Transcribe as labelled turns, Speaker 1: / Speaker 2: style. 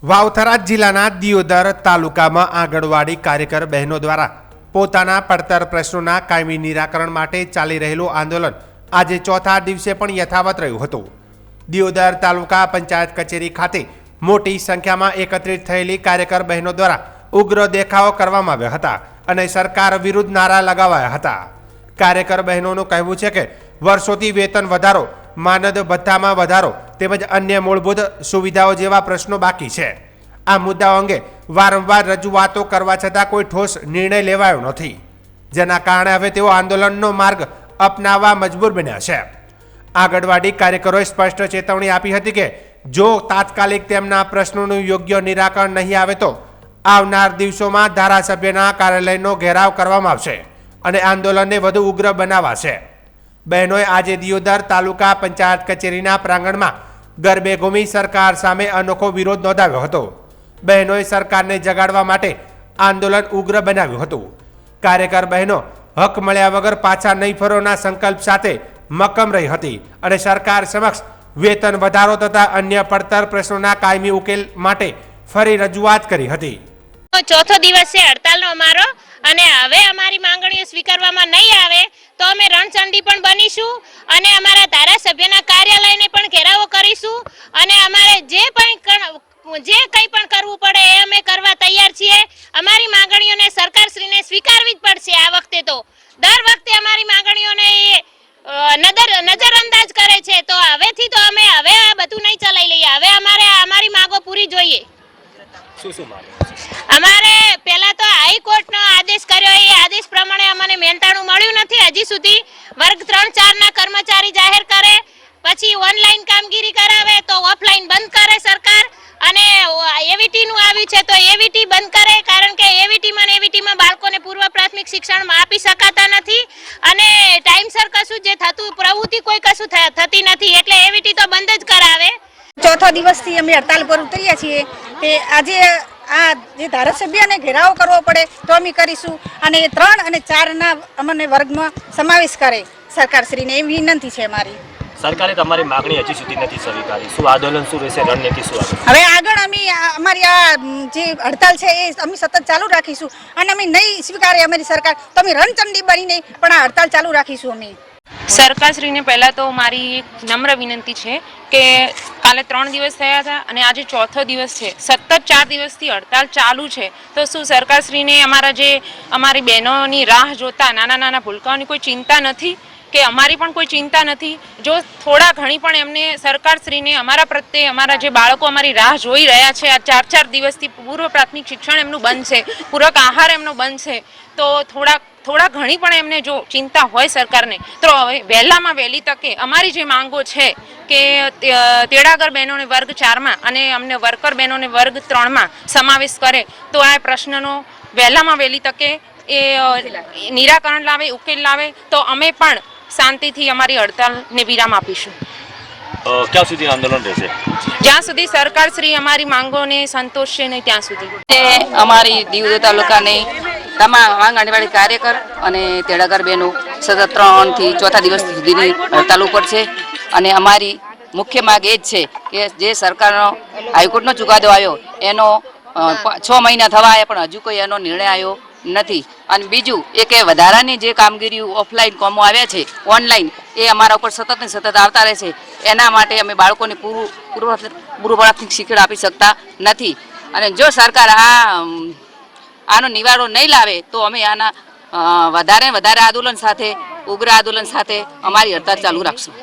Speaker 1: વાવથરા જિલ્લાના દિયોદર તાલુકામાં આંગણવાડી કાર્યકર બહેનો દ્વારા પોતાના પડતર પ્રશ્નોના કાયમી નિરાકરણ માટે ચાલી રહેલું આંદોલન આજે ચોથા દિવસે પણ યથાવત રહ્યું હતું। દિયોદર તાલુકા પંચાયત કચેરી ખાતે મોટી સંખ્યામાં એકત્રિત થયેલી કાર્યકર બહેનો દ્વારા ઉગ્ર દેખાવો કરવામાં આવ્યા હતા અને સરકાર વિરુદ્ધ નારા લગાવાયા હતા। કાર્યકર બહેનોનું કહેવું છે કે વર્ષોથી વેતન વધારો, માનદ ભથ્થામાં વધારો તેમજ અન્ય મૂળભૂત સુવિધાઓ જેવા પ્રશ્નો બાકી છે। આ મુદ્દાઓ અંગે વારંવાર રજૂઆતો કરવા છતાં કોઈ ઠોસ નિર્ણય લેવાયો નથી, જેના કારણે હવે તેઓ આંદોલનનો માર્ગ અપનાવવા મજબૂર બન્યા છે। આંગણવાડી કાર્યકરોએ સ્પષ્ટ ચેતવણી આપી હતી કે જો તાત્કાલિક તેમના પ્રશ્નોનું યોગ્ય નિરાકરણ નહીં આવે તો આવનાર દિવસોમાં ધારાસભ્યના કાર્યાલયનો ઘેરાવ કરવામાં આવશે અને આંદોલનને વધુ ઉગ્ર બનાવાશે। બહેનોએ આજે દિયોદર તાલુકા પંચાયત કચેરીના પ્રાંગણમાં ગરબે ઘૂમી સરકાર સામે અનોખો વિરોધ નોંધાવ્યો હતો। બહેનોએ સરકારને જગાડવા માટે આંદોલન ઉગ્ર બનાવ્યું હતું। કાર્યકર બહેનો હક મળ્યા વગર પાછા નહીં ફરોના સંકલ્પ સાથે મક્કમ રહી હતી અને સરકાર સમક્ષ વેતન વધારો તથા અન્ય પડતર પ્રશ્નોના કાયમી ઉકેલ માટે ફરી રજૂઆત કરી હતી।
Speaker 2: ચોથો દિવસ છે હડતાલનો અમારો, અને હવે અમારી માંગણીઓ સ્વીકારવામાં નહીં આવે તો અમે રણચંડી પણ બનીશું અને અમારા ધારાસભ્યના કાર્યાલયને પણ ઘેરાવો કરીશું અને અમારે જે કંઈ પણ કરવું પડે એ અમે કરવા તૈયાર છીએ। અમારી માંગણીઓને સરકારશ્રીને સ્વીકારવી જ પડશે। આ વખતે તો દર વખતે અમારી માંગણીઓને નજરઅંદાજ કરે છે, તો હવેથી તો અમે હવે આ બધું નહીં ચલાવી લઈએ। હવે અમારે અમારી માંગો પૂરી જોઈએ। અમારે પહેલા તો હાઈકોર્ટનો આદેશ કર્યો, એ આદેશ પ્રમાણે અમને મહેનતાણું મળ્યું નથી હજી સુધી। વર્ગ 3-4 ના કર્મચારી જાહેર કરે, પછી ઓનલાઈન કામગીરી કરાવે તો ઓફલાઈન બંધ કરે સરકાર, અને એવીટી નું આવ્યું છે તો એવીટી બંધ કરે, કારણ કે એવીટીમાં બાળકોને પૂર્વ પ્રાથમિક શિક્ષણ આપી શકાતા નથી અને ટાઈમસર કશું જે થતું પ્રવૃત્તિ કોઈ કશું થતી નથી, એટલે એવીટી તો બંધ જ કરાવે।
Speaker 3: ચોથા દિવસથી અમે હડતાલ પર ઉતર્યા છીએ કે આજે આ જે ધારાસભ્યને ઘેરાવો કરવો પડે તો અમે કરીશું, અને 3 અને 4 ના અમને વર્ગમાં સમાવેશ કરે સરકારશ્રીને, એવી વિનંતી છે અમારી।
Speaker 4: સરકારે તમારી માંગણી હજી સુધી નથી સ્વીકારી, શું આંદોલન શું રહેશે, રણનીતિ શું હશે?
Speaker 3: હવે આગળ અમે અમારી આ જે હડતાલ છે એ અમે સતત ચાલુ રાખીશું, અને અમે નહીં સ્વીકારે અમારી સરકાર તો અમે રણચંડી બનીને પણ આ હડતાલ ચાલુ રાખીશું। અમે
Speaker 5: સરકારશ્રીને પહેલાં તો મારી એક નમ્ર વિનંતી છે કે કાલે 3 દિવસ થયા હતા અને આજે ચોથો દિવસ છે, સતત 4 દિવસથી હડતાલ ચાલુ છે, તો શું સરકારશ્રીને અમારી બહેનોની રાહ જોતા નાના ભૂલકાઓની કોઈ ચિંતા નથી કે અમારી પણ કોઈ ચિંતા નથી? જો થોડા ઘણી પણ એમને સરકારશ્રીને અમારા પ્રત્યે, અમારા જે બાળકો અમારી રાહ જોઈ રહ્યા છે, આ 4 દિવસથી પૂર્વ પ્રાથમિક શિક્ષણ એમનું બંધ છે, પૂરક આહાર એમનો બંધ છે, તો થોડા ઘણી પણ એમને જો ચિંતા હોય સરકારને તો હવે વહેલામાં વહેલી તકે અમારી જે માંગો છે કે તેડાગર બહેનોને વર્ગ 4માં અને અમને વર્કર બહેનોને વર્ગ 3માં સમાવેશ કરે તો આ પ્રશ્નનો વહેલામાં વહેલી તકે એ નિરાકરણ લાવે, ઉકેલ લાવે, તો અમે પણ શાંતિથી અમારી હડતાલને વિરામ આપીશું।
Speaker 4: ક્યાં સુધી આંદોલન રહેશે?
Speaker 5: જ્યાં સુધી સરકારશ્રી અમારી માંગોને સંતોષશે નહીં ત્યાં સુધી।
Speaker 6: અમારી દિયોદર તાલુકાની તમામ આંગણવાડી કાર્યકર અને તેડાગર બહેનો સતત 3 થી ચોથા દિવસ સુધીની હડતાલ ઉપર છે, અને અમારી મુખ્ય માંગ એ જ છે કે જે સરકારનો હાઈકોર્ટનો ચુકાદો આવ્યો એનો 6 મહિના થવા આવ્યા પણ હજુ કોઈ એનો નિર્ણય આવ્યો નથી। અને બીજું એ કે વધારાની જે કામગીરી ઓફલાઈન કામો આવ્યા છે ઓનલાઈન, એ અમારા ઉપર સતત ને સતત આવતા રહે છે। એના માટે અમે બાળકોને પૂર્વ પ્રાથમિક શિક્ષણ આપી શકતા નથી, અને જો સરકાર આનો નિવારો નહીં લાવે તો અમે આના વધારે આંદોલન સાથે, ઉગ્ર આંદોલન સાથે અમારી હડતાલ ચાલુ રાખશું।